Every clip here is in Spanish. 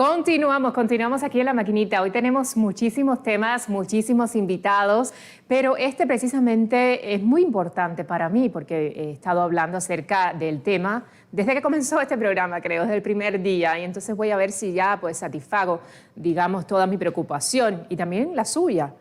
Continuamos aquí en La Maquinita. Hoy tenemos muchísimos temas, muchísimos invitados, pero este precisamente es muy importante para mí porque he estado hablando acerca del tema desde que comenzó este programa, creo, desde el primer día, y entonces voy a ver si ya pues satisfago, digamos, toda mi preocupación y también la suya.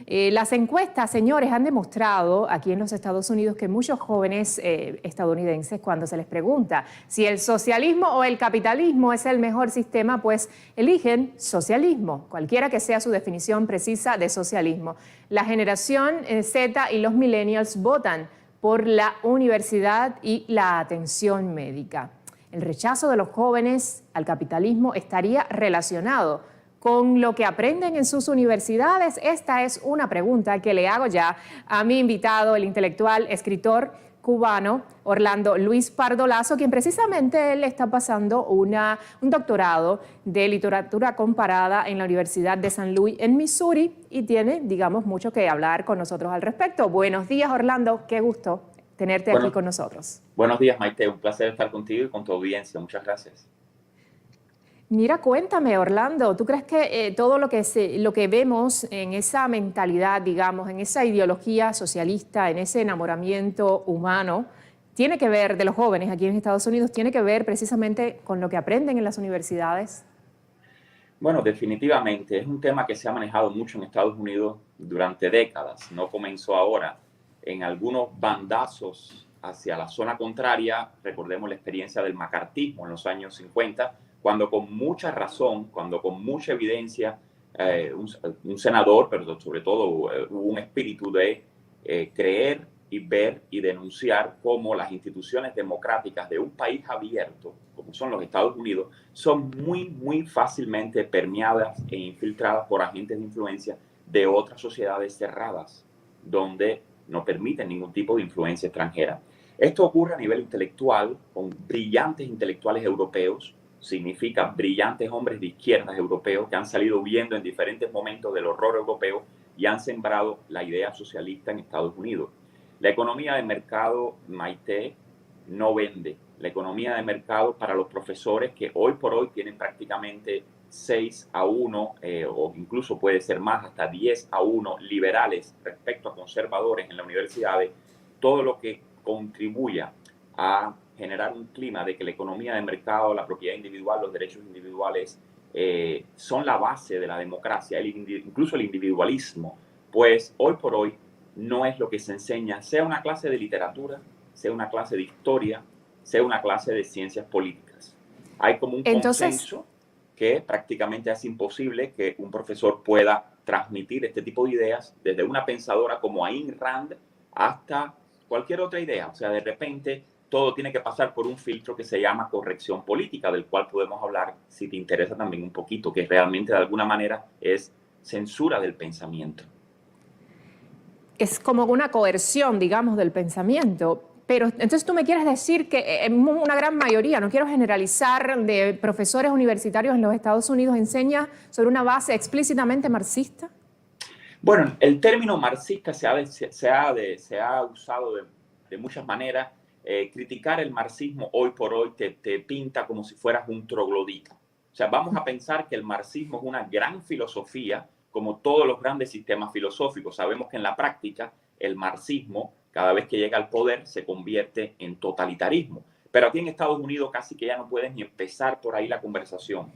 Las encuestas, señores, han demostrado aquí en los Estados Unidos que muchos jóvenes estadounidenses, cuando se les pregunta si el socialismo o el capitalismo es el mejor sistema, pues eligen socialismo, cualquiera que sea su definición precisa de socialismo. La generación Z y los millennials votan por la universidad y la atención médica. El rechazo de los jóvenes al capitalismo estaría relacionado con lo que aprenden en sus universidades. Esta es una pregunta que le hago ya a mi invitado, el intelectual, escritor cubano Orlando Luis Pardo Lazo, quien precisamente él está pasando un doctorado de literatura comparada en la Universidad de San Luis en Missouri y tiene, digamos, mucho que hablar con nosotros al respecto. Buenos días, Orlando, qué gusto tenerte aquí con nosotros. Buenos días, Maite, un placer estar contigo y con tu audiencia. Muchas gracias. Mira, cuéntame, Orlando, ¿tú crees que todo lo que vemos en esa mentalidad, digamos, en esa ideología socialista, en ese enamoramiento humano, tiene que ver, de los jóvenes aquí en Estados Unidos, tiene que ver precisamente con lo que aprenden en las universidades? Bueno, definitivamente es un tema que se ha manejado mucho en Estados Unidos durante décadas. No comenzó ahora. En algunos bandazos hacia la zona contraria, recordemos la experiencia del macartismo en los años 50, cuando con mucha razón, cuando con mucha evidencia, un senador, pero sobre todo hubo un espíritu de creer y ver y denunciar cómo las instituciones democráticas de un país abierto, como son los Estados Unidos, son muy fácilmente permeadas e infiltradas por agentes de influencia de otras sociedades cerradas, donde no permiten ningún tipo de influencia extranjera. Esto ocurre a nivel intelectual, con brillantes intelectuales europeos, significa brillantes hombres de izquierdas europeos que han salido huyendo en diferentes momentos del horror europeo y han sembrado la idea socialista en Estados Unidos. La economía de mercado, Maite, no vende. La economía de mercado para los profesores que hoy por hoy tienen prácticamente 6-1, o incluso puede ser más, hasta 10-1 liberales respecto a conservadores en las universidades, todo lo que contribuya a generar un clima de que la economía de mercado, la propiedad individual, los derechos individuales son la base de la democracia, incluso el individualismo, pues hoy por hoy no es lo que se enseña, sea una clase de literatura, sea una clase de historia, sea una clase de ciencias políticas. Hay como un consenso que prácticamente hace imposible que un profesor pueda transmitir este tipo de ideas desde una pensadora como Ayn Rand hasta cualquier otra idea. O sea, de repente todo tiene que pasar por un filtro que se llama corrección política, del cual podemos hablar, si te interesa también un poquito, que realmente de alguna manera es censura del pensamiento. Es como una coerción, digamos, del pensamiento. Pero entonces tú me quieres decir que una gran mayoría, no quiero generalizar, de profesores universitarios en los Estados Unidos enseña sobre una base explícitamente marxista. Bueno, el término marxista se ha usado de muchas maneras. Criticar el marxismo hoy por hoy te pinta como si fueras un troglodita. O sea, vamos a pensar que el marxismo es una gran filosofía, como todos los grandes sistemas filosóficos. Sabemos que en la práctica el marxismo, cada vez que llega al poder, se convierte en totalitarismo. Pero aquí en Estados Unidos casi que ya no puedes ni empezar por ahí la conversación,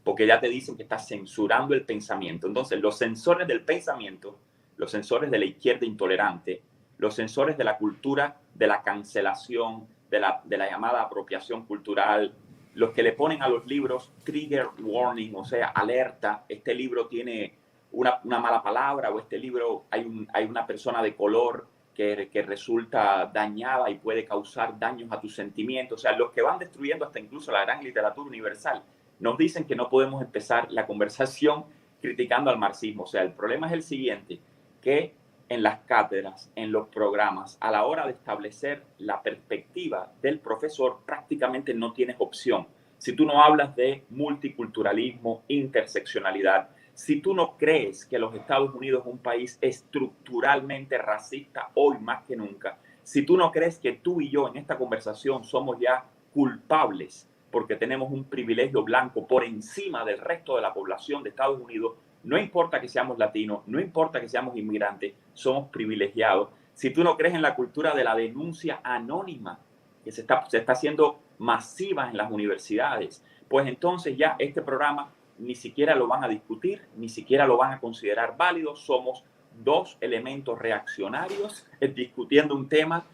porque ya te dicen que estás censurando el pensamiento. Entonces, los censores del pensamiento, los censores de la izquierda intolerante, los censores de la cultura de la cancelación, de la llamada apropiación cultural, los que le ponen a los libros trigger warning, o sea, alerta, este libro tiene una mala palabra, o este libro hay una persona de color que resulta dañada y puede causar daños a tus sentimientos. O sea, los que van destruyendo hasta incluso la gran literatura universal nos dicen que no podemos empezar la conversación criticando al marxismo. O sea, el problema es el siguiente, que en las cátedras, en los programas, a la hora de establecer la perspectiva del profesor, prácticamente no tienes opción. Si tú no hablas de multiculturalismo, interseccionalidad, si tú no crees que los Estados Unidos es un país estructuralmente racista hoy más que nunca, si tú no crees que tú y yo en esta conversación somos ya culpables porque tenemos un privilegio blanco por encima del resto de la población de Estados Unidos. No importa que seamos latinos, no importa que seamos inmigrantes, somos privilegiados. Si tú no crees en la cultura de la denuncia anónima, que se está haciendo masiva en las universidades, pues entonces ya este programa ni siquiera lo van a discutir, ni siquiera lo van a considerar válido. Somos dos elementos reaccionarios discutiendo un tema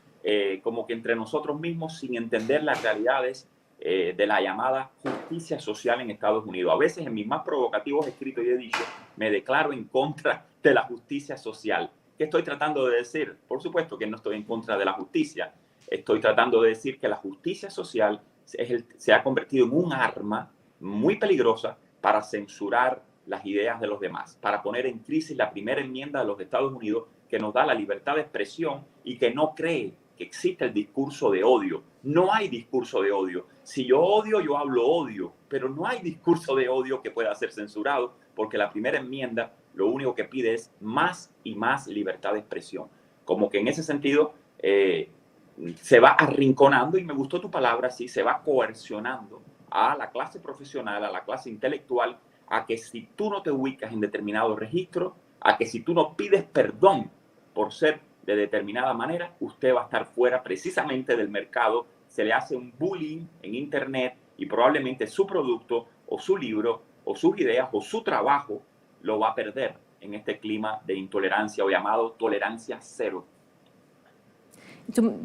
como que entre nosotros mismos, sin entender las realidades de la llamada justicia social en Estados Unidos. A veces en mis más provocativos escritos yo he dicho, me declaro en contra de la justicia social. ¿Qué estoy tratando de decir? Por supuesto que no estoy en contra de la justicia. Estoy tratando de decir que la justicia social se ha convertido en un arma muy peligrosa para censurar las ideas de los demás, para poner en crisis la primera enmienda de los Estados Unidos, que nos da la libertad de expresión y que no cree que existe el discurso de odio. No hay discurso de odio. Si yo odio, yo hablo odio, pero no hay discurso de odio que pueda ser censurado, porque la primera enmienda lo único que pide es más y más libertad de expresión. Como que en ese sentido se va arrinconando, y me gustó tu palabra, sí, se va coercionando a la clase profesional, a la clase intelectual, a que si tú no te ubicas en determinado registro, a que si tú no pides perdón por ser de determinada manera, usted va a estar fuera precisamente del mercado. Se le hace un bullying en internet y probablemente su producto o su libro o sus ideas o su trabajo lo va a perder en este clima de intolerancia o llamado tolerancia cero.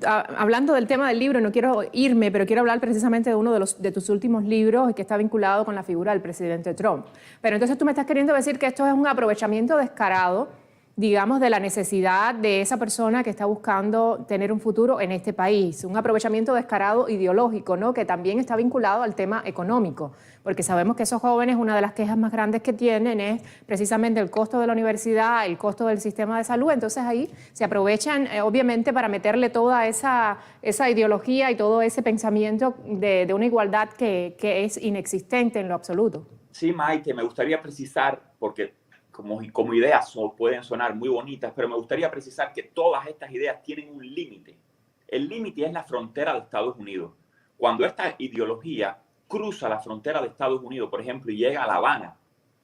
Hablando del tema del libro, no quiero irme, pero quiero hablar precisamente de uno de tus últimos libros que está vinculado con la figura del presidente Trump. Pero entonces tú me estás queriendo decir que esto es un aprovechamiento descarado, digamos, de la necesidad de esa persona que está buscando tener un futuro en este país. Un aprovechamiento descarado ideológico, ¿no? Que también está vinculado al tema económico, porque sabemos que esos jóvenes, una de las quejas más grandes que tienen es precisamente el costo de la universidad, el costo del sistema de salud. Entonces ahí se aprovechan, obviamente, para meterle toda esa ideología y todo ese pensamiento de una igualdad que es inexistente en lo absoluto. Sí, Maite, me gustaría precisar, porque como ideas pueden sonar muy bonitas, pero me gustaría precisar que todas estas ideas tienen un límite. El límite es la frontera de Estados Unidos. Cuando esta ideología cruza la frontera de Estados Unidos, por ejemplo, y llega a La Habana,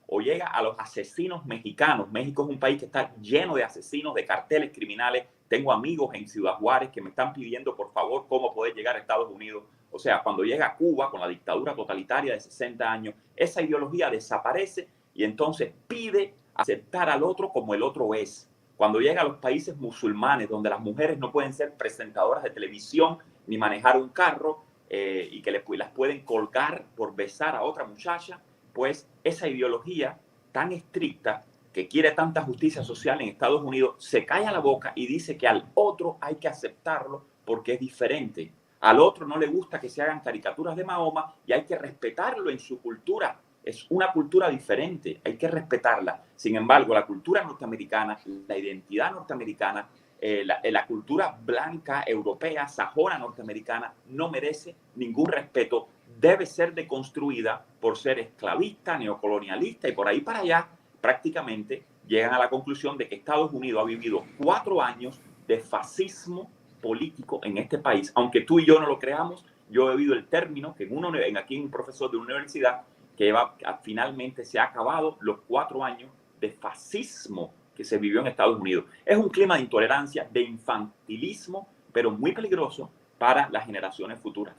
o llega a los asesinos mexicanos. México es un país que está lleno de asesinos, de carteles criminales. Tengo amigos en Ciudad Juárez que me están pidiendo, por favor, cómo poder llegar a Estados Unidos. O sea, cuando llega a Cuba con la dictadura totalitaria de 60 años, esa ideología desaparece y entonces pide aceptar al otro como el otro es. Cuando llega a los países musulmanes, donde las mujeres no pueden ser presentadoras de televisión ni manejar un carro y que las pueden colgar por besar a otra muchacha, pues esa ideología tan estricta que quiere tanta justicia social en Estados Unidos se calla la boca y dice que al otro hay que aceptarlo porque es diferente. Al otro no le gusta que se hagan caricaturas de Mahoma y hay que respetarlo en su cultura. Es una cultura diferente, hay que respetarla. Sin embargo, la cultura norteamericana, la identidad norteamericana, la cultura blanca, europea, sajona norteamericana, no merece ningún respeto. Debe ser deconstruida por ser esclavista, neocolonialista, y por ahí para allá prácticamente llegan a la conclusión de que Estados Unidos ha vivido 4 años de fascismo político en este país. Aunque tú y yo no lo creamos, yo he oído el término que aquí un profesor de una universidad que finalmente se ha acabado los 4 años de fascismo que se vivió en Estados Unidos. Es un clima de intolerancia, de infantilismo, pero muy peligroso para las generaciones futuras.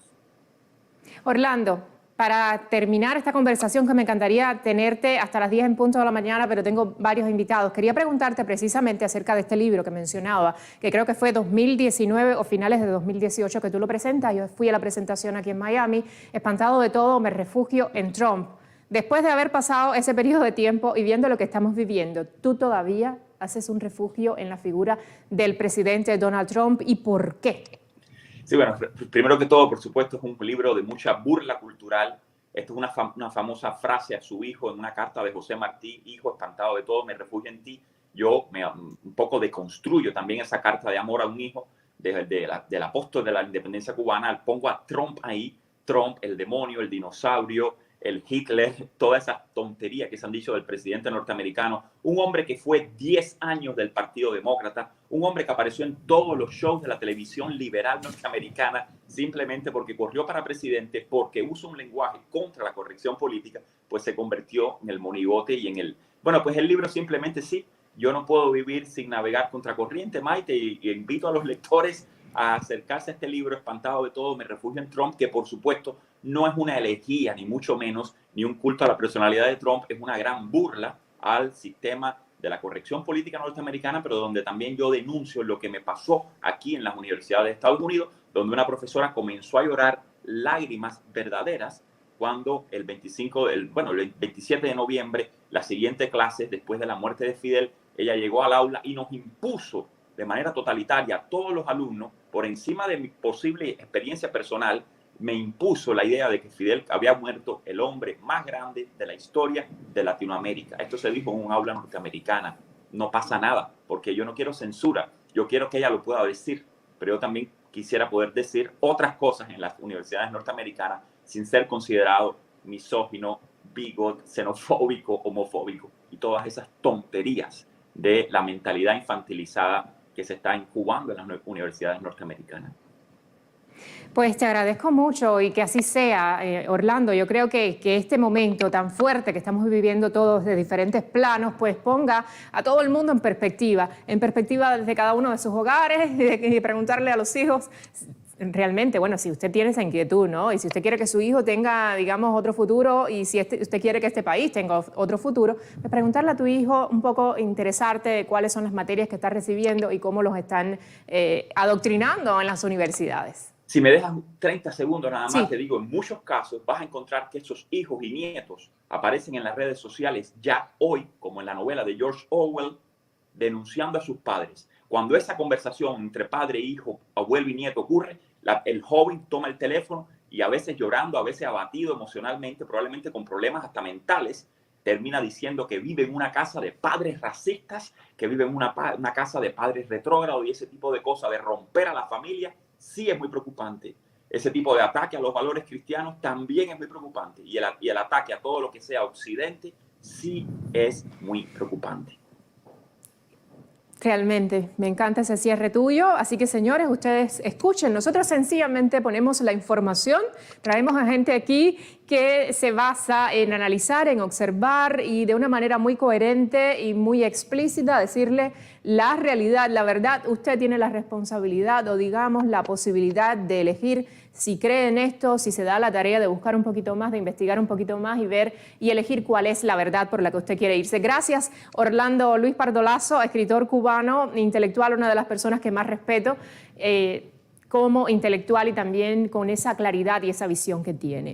Orlando, para terminar esta conversación, que me encantaría tenerte hasta las 10 en punto de la mañana, pero tengo varios invitados, quería preguntarte precisamente acerca de este libro que mencionaba, que creo que fue 2019 o finales de 2018 que tú lo presentas. Yo fui a la presentación aquí en Miami, espantado de todo, me refugio en Trump. Después de haber pasado ese periodo de tiempo y viendo lo que estamos viviendo, ¿tú todavía haces un refugio en la figura del presidente Donald Trump y por qué? Sí, bueno, primero que todo, por supuesto, es un libro de mucha burla cultural. Esto es una famosa frase a su hijo en una carta de José Martí: hijo, espantado de todo, me refugio en ti. Yo un poco deconstruyo también esa carta de amor a un hijo del apóstol de la independencia cubana. Pongo a Trump ahí, Trump, el demonio, el dinosaurio, el Hitler, toda esa tontería que se han dicho del presidente norteamericano, un hombre que fue 10 años del Partido Demócrata, un hombre que apareció en todos los shows de la televisión liberal norteamericana simplemente porque corrió para presidente, porque usa un lenguaje contra la corrección política, pues se convirtió en el monigote y en el... Bueno, pues el libro simplemente sí, yo no puedo vivir sin navegar contracorriente, Maite, y invito a los lectores a acercarse a este libro, Espantado de todo, me refugio en Trump, que por supuesto no es una elegía, ni mucho menos, ni un culto a la personalidad de Trump, es una gran burla al sistema de la corrección política norteamericana, pero donde también yo denuncio lo que me pasó aquí en las universidades de Estados Unidos, donde una profesora comenzó a llorar lágrimas verdaderas cuando el 27 de noviembre, la siguiente clase, después de la muerte de Fidel, ella llegó al aula y nos impuso de manera totalitaria a todos los alumnos, por encima de mi posible experiencia personal, me impuso la idea de que Fidel había muerto el hombre más grande de la historia de Latinoamérica. Esto se dijo en un aula norteamericana. No pasa nada, porque yo no quiero censura. Yo quiero que ella lo pueda decir, pero yo también quisiera poder decir otras cosas en las universidades norteamericanas sin ser considerado misógino, bigot, xenofóbico, homofóbico y todas esas tonterías de la mentalidad infantilizada que se está incubando en las universidades norteamericanas. Pues te agradezco mucho y que así sea, Orlando. Yo creo que este momento tan fuerte que estamos viviendo todos de diferentes planos, pues ponga a todo el mundo en perspectiva desde cada uno de sus hogares y preguntarle a los hijos realmente, bueno, si usted tiene esa inquietud, ¿no? Y si usted quiere que su hijo tenga, digamos, otro futuro y si usted quiere que este país tenga otro futuro, pues preguntarle a tu hijo un poco, interesarte de cuáles son las materias que está recibiendo y cómo los están adoctrinando en las universidades. Si me dejas 30 segundos nada más, sí. Te digo, en muchos casos vas a encontrar que esos hijos y nietos aparecen en las redes sociales ya hoy, como en la novela de George Orwell, denunciando a sus padres. Cuando esa conversación entre padre e hijo, abuelo y nieto ocurre, el joven toma el teléfono y a veces llorando, a veces abatido emocionalmente, probablemente con problemas hasta mentales, termina diciendo que vive en una casa de padres racistas, que vive en una casa de padres retrógrados y ese tipo de cosas, de romper a la familia, sí es muy preocupante. Ese tipo de ataque a los valores cristianos también es muy preocupante. Y el ataque a todo lo que sea occidente sí es muy preocupante. Realmente, me encanta ese cierre tuyo. Así que, señores, ustedes escuchen. Nosotros sencillamente ponemos la información, traemos a gente aquí que se basa en analizar, en observar y de una manera muy coherente y muy explícita decirle la realidad, la verdad. Usted tiene la responsabilidad o, digamos, la posibilidad de elegir si cree en esto, si se da la tarea de buscar un poquito más, de investigar un poquito más y ver y elegir cuál es la verdad por la que usted quiere irse. Gracias, Orlando Luis Pardolaso, escritor cubano, intelectual, una de las personas que más respeto como intelectual y también con esa claridad y esa visión que tiene.